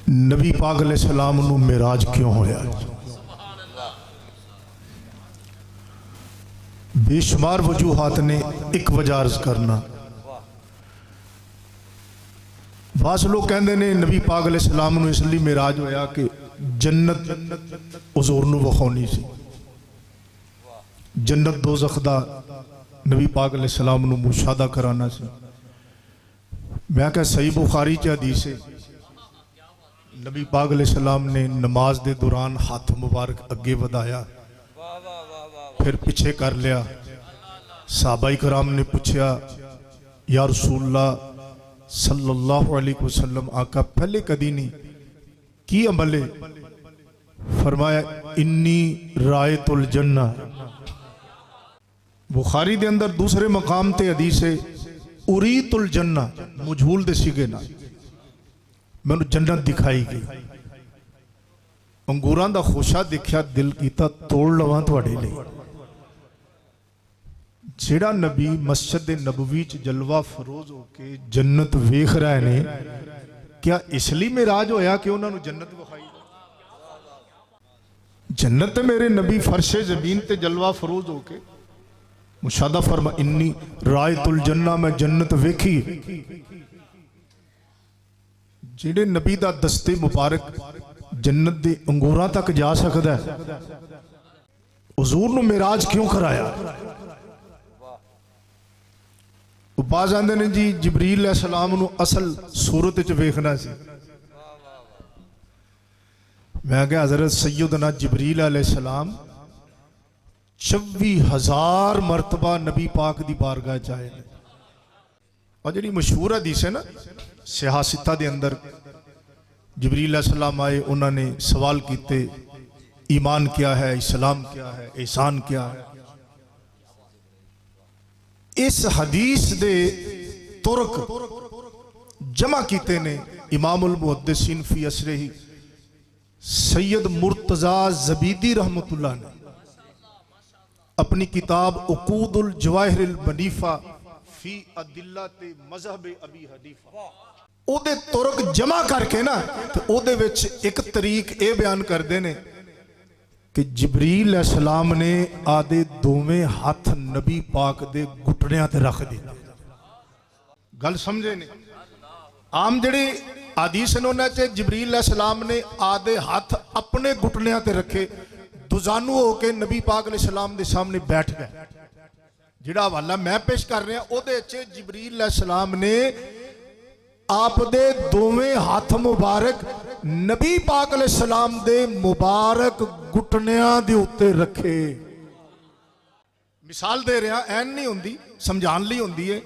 नबी पाक अलैहिस्सलाम नूं मेराज क्यों होया। बेशुमार वजूहात ने एक वजह अर्ज करना। बास लोग कहते हैं नबी पाक अलैहिस्सलाम नूं इसलिए मेराज होया कि जन्नत हुजूर नूं विखाउणी सी, जन्नत दोज़ख दा नबी पाक अलैहिस्सलाम नूं मुशाहदा कराना सी। मैं क्या सही बुखारी च हदीस है, नबी पाक अलैहिस्सलाम ने नमाज के दौरान हाथ मुबारक अगे वधाया, फिर पीछे कर लिया। सहाबाई कराम ने पूछा, या रसूलल्लाह सल्लल्लाहु अलैहि वसल्लम, आका पहले कदी नहीं की अमल है? फरमाया, इन्नी रायतुल जन्ना। बुखारी दे अंदर दूसरे मकाम ते हदीस है, उरीतुल जन्ना, मजहूल दे सीगे ना, मैनू जन्नत दिखाई गई। अंगूरां दा खोशा देखा, दिल कीता तोड़ लवां तुहाडे लई। जेड़ा नबी मस्जिद नबवी च जलवा फरोज होके जन्नत वेख रहे ने, क्या इसलिए मेराज होया कि उन्होंने जन्नत विखाई? जन्नत मेरे नबी फर्शे जमीन ते जलवा फरोज होके मुशादा फरमा, इन्नी रायतुल जन्ना, मैं जन्नत वेखी। जेड़े नबी दा दस्ते मुबारक जन्नत दे अंगूरां तक जा सकदा है, हुजूर नूं मेराज क्यों कराया? बाज आंदे ने जी जिबरील अलैहिस्सलाम नूं असल सूरत च वेखना सी। मैं क्या हजरत सैयदना जिबरील अलैहिस्सलाम 24,000 मरतबा नबी पाक दी बारगाह च आए। और जी मशहूर हदीस है ना, सियासिता दे अंदर जिबरील अलैहिस्सलाम आए, उन्होंने सवाल किए, ईमान क्या है, इस्लाम क्या है, एहसान क्या है। इस हदीस दे तुरक जमा किते ने इमामुल मुहद्दिसीन फी असरिही सैयद मुर्तजा ज़बीदी रहमतुल्लाह ने अपनी किताब उकूदुल जवाहिरिल मनीफा फी अदिल्लते मज़हब अबी हनीफा ओदे तुरक जमा करके ना, तो ओदे विच एक तरीक ये बयान करते हैं कि जिबरील अलैहिस्सलाम ने आदे दोवें हाथ नबी पाक दे घुटनियां ते रख दिते। गल समझे ने? आम जड़ी हदीस ने उन्हां च जिबरील अलैहिस्सलाम ने आदे हाथ अपने घुटनियां ते रखे, दुजानू होके नबी पाक अलैहिस्सलाम दे सामने बैठ गए। जिहड़ा हवाला मैं पेश कर रहा उहदे च जिबरील अलैहिस्सलाम ने आप दे दोवें हाथ मुबारक नबी पाक अलैहिस्सलाम दे मुबारक घुटनियां दे उत्ते रखे। मिसाल दे रहा, ऐन नहीं होंदी, समझाण लई होंदी है।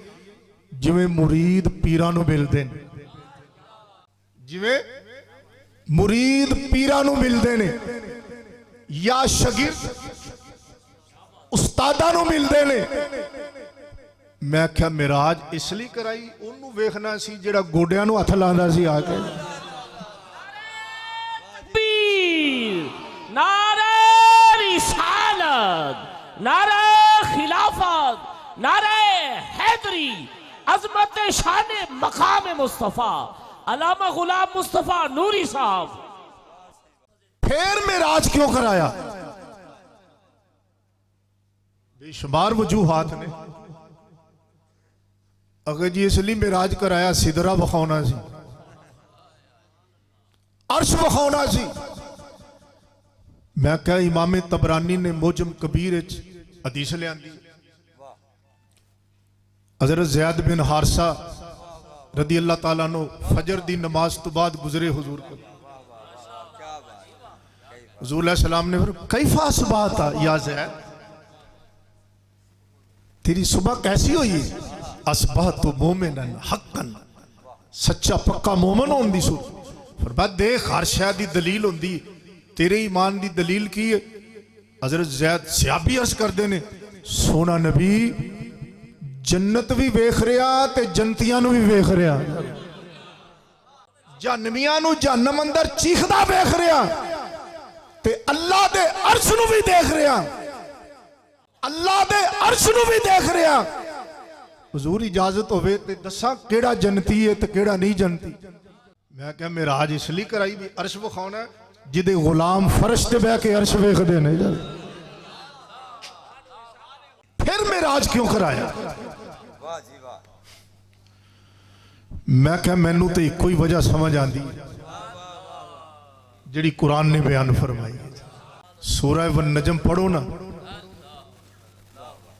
जिवें मुरीद पीरां नूं मिलदे ने, जिवें मुरीद पीरां नूं मिलदे ने, या शागिर्द उस्तादां नूं मिलदे ने। मैं क्या मेराज इसलिए कराई, उन्होंने वेखना सी जेड़ा गोडियां नूं हथ लांदा सी आके। नारे रिसालत, नारे खिलाफत, नारे हैदरी, अजमत शान मकाम मुस्तफा अल्लामा गुलाम मुस्तफा नूरी साहब। फिर मेराज क्यों कराया? बेशुमार वजूहात ने। अगर जी इसलिए मेराज कराया, सिदरा विखाउणा सी, अर्श विखाउणा सी। मैं क्या इमाम तबरानी ने मोजम कबीर हदीस लियांदी, हजरत ज़ैद बिन हारसा रदी अल्लाह ताला नो फजर दी नमाज तो बाद गुजरे हुजूर को। हुजूर अलैहिस्सलाम ने फिर कैफा सुबहता या ज़ैद, तेरी सुबह कैसी हुई? असबहतु मोमिनन हक्कन, सच्चा पक्का मोमन होने की सूरत। फरमाया देख, हर शय दी दलील होंदी, तेरे ईमान दी दलील की है? हजरत ज़ैद सहाबी अर्ज करते ने, सोना नबी जन्नत भी वेख रहा ते जन्नतियां नूं भी वेख रहा, जहन्नमियां नूं जहन्नम अंदर चीखदा वेख रहा, ते अल्लाह दे अर्श नूं भी देख रहा, अल्लाह दे अर्श नूं भी देख रहा। हुजूर इजाजत होवे ते दसा केड़ा जन्नती है ते केड़ा नहीं जन्नती। मैं क्या मेराज इसलिए कराई भी अर्श विखाना है, जिदे गुलाम फर्श ते बह के अर्श वेखदे ने। फिर मेराज क्यों कराया? मैं क्या मैनू तो एक ही वजह समझ आती जिहड़ी कुरान ने बयान फरमाई। सूरह वन नजम पढ़ो ना,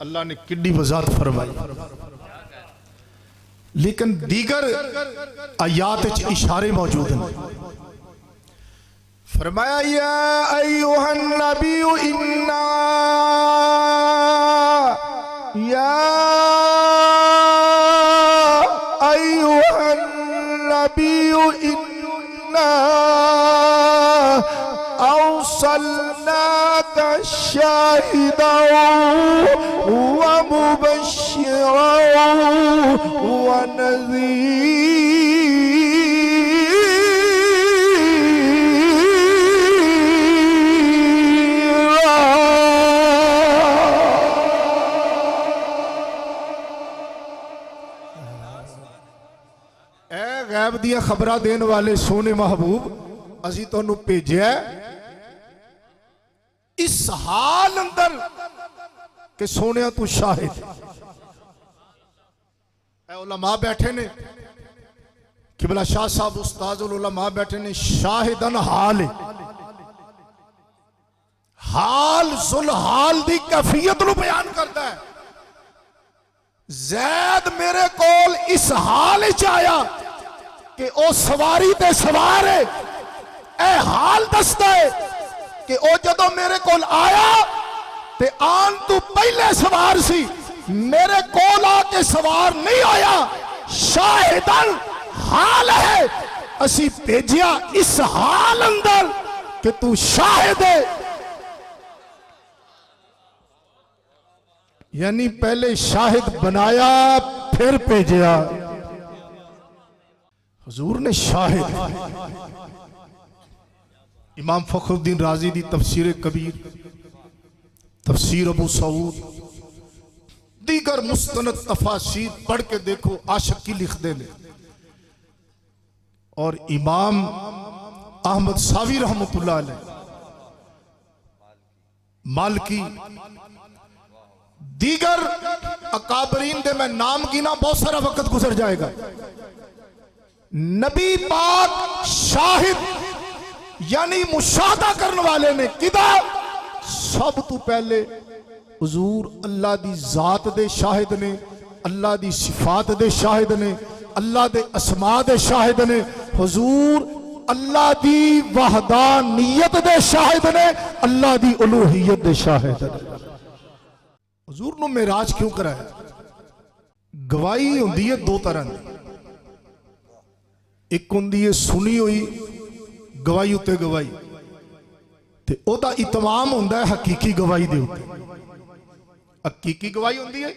अल्लाह ने किड्डी वजाहत फरमाई, लेकिन दीगर आयात च इशारे मौजूद हैं। फरमाया या अय्युहन नबिय्यु इन्ना, या अय्युहन नबिय्यु इन्ना अरसलनाका शाहिदन व मुबश्शिरन व नज़ीरा। ऐ गैब दिया खबरां देने वाले सोने महबूब, असी तुहानू भेजिया इस हाल अंदर कि सोने तू शाहिद। उलमा बैठे ने, किबला शाह साहब उस्ताजुल उलमा बैठे ने, शाहिदन हाल हाल जुल हाल दी कैफियत नू बयान करता है। जैद मेरे कोल इस हाल च आया कि ओ सवारी ते सवार है। ए हाल दसदा है कि ओ जदों मेरे कोल आया ते आन तू पहले सवार सी, मेरे कोल आके सवार नहीं आया। शाहिदन हाल है, असी भेजिया इस हाल अंदर कि तू शाहिद है। यानी पहले शाहिद बनाया फिर भेजिया। हुजूर ने शाहिद। इमाम फखरुद्दीन राजी दी तफसीर कबीर, तफसीर अबू सऊद, दीगर मुस्तनद तफासीर पढ़ के देखो, आशिकी लिख देने। और इमाम अहमद सावी रहमतुल्लाह अलैह मालकी, दीगर अकाबरीन दे मैं नाम गिना, बहुत सारा वक्त गुजर जाएगा। नबी पाक शाहिद यानी मुशाहदा करने वाले ने किदा सब तो पहले हुजूर अल्लाह दी जात दे शाहिद ने, अल्लाह दी सिफात दे शाहिद ने, अल्लाह दे अस्मा दे शाहिद ने, हुजूर अल्लाह दी वहदानियत दे शाहिद ने, अल्लाह दी उलूहियत दे शाहिद ने। हुजूर नु मेराज क्यों कराया? गवाही हुंदी है दो तरह की, एक हुंदी है सुनी हुई गवाही उत्ते गवाही, ते ओदा इतमाम हुंदा है हकीकी गवाही दे उत्ते। हकीकी गवाही हुंदी है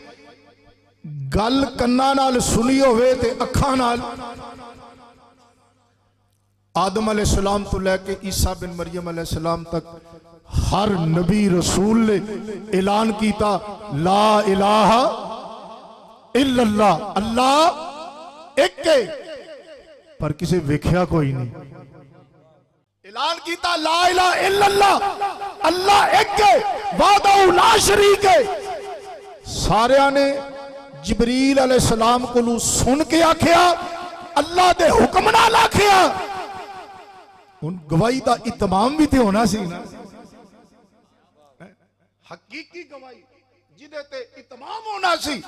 गल कन्ना नाल सुनी होवे ते अखां नाल। आदम अलैहिस्सलाम तो लैके ईसा बिन मरियम अलैहिस्सलाम तक हर नबी रसूल ने ऐलान किया ला इलाहा इल्लल्लाह, अल्लाह एक है, पर किसे वेख्या कोई नहीं। ऐलान किया ला इलाहा इल्लल्लाह, अल्लाह एक है, वाहदहु ला शरीक है। सारिया ने जिबरील अलैहिस्सलाम को सुन के आखिया अल्लाह दे हुक्म नाल आखिया। हुण गवाही दा इतमाम भी ते होना सी ना, हकीकी गवाही जिदे ते इतमाम होना सी।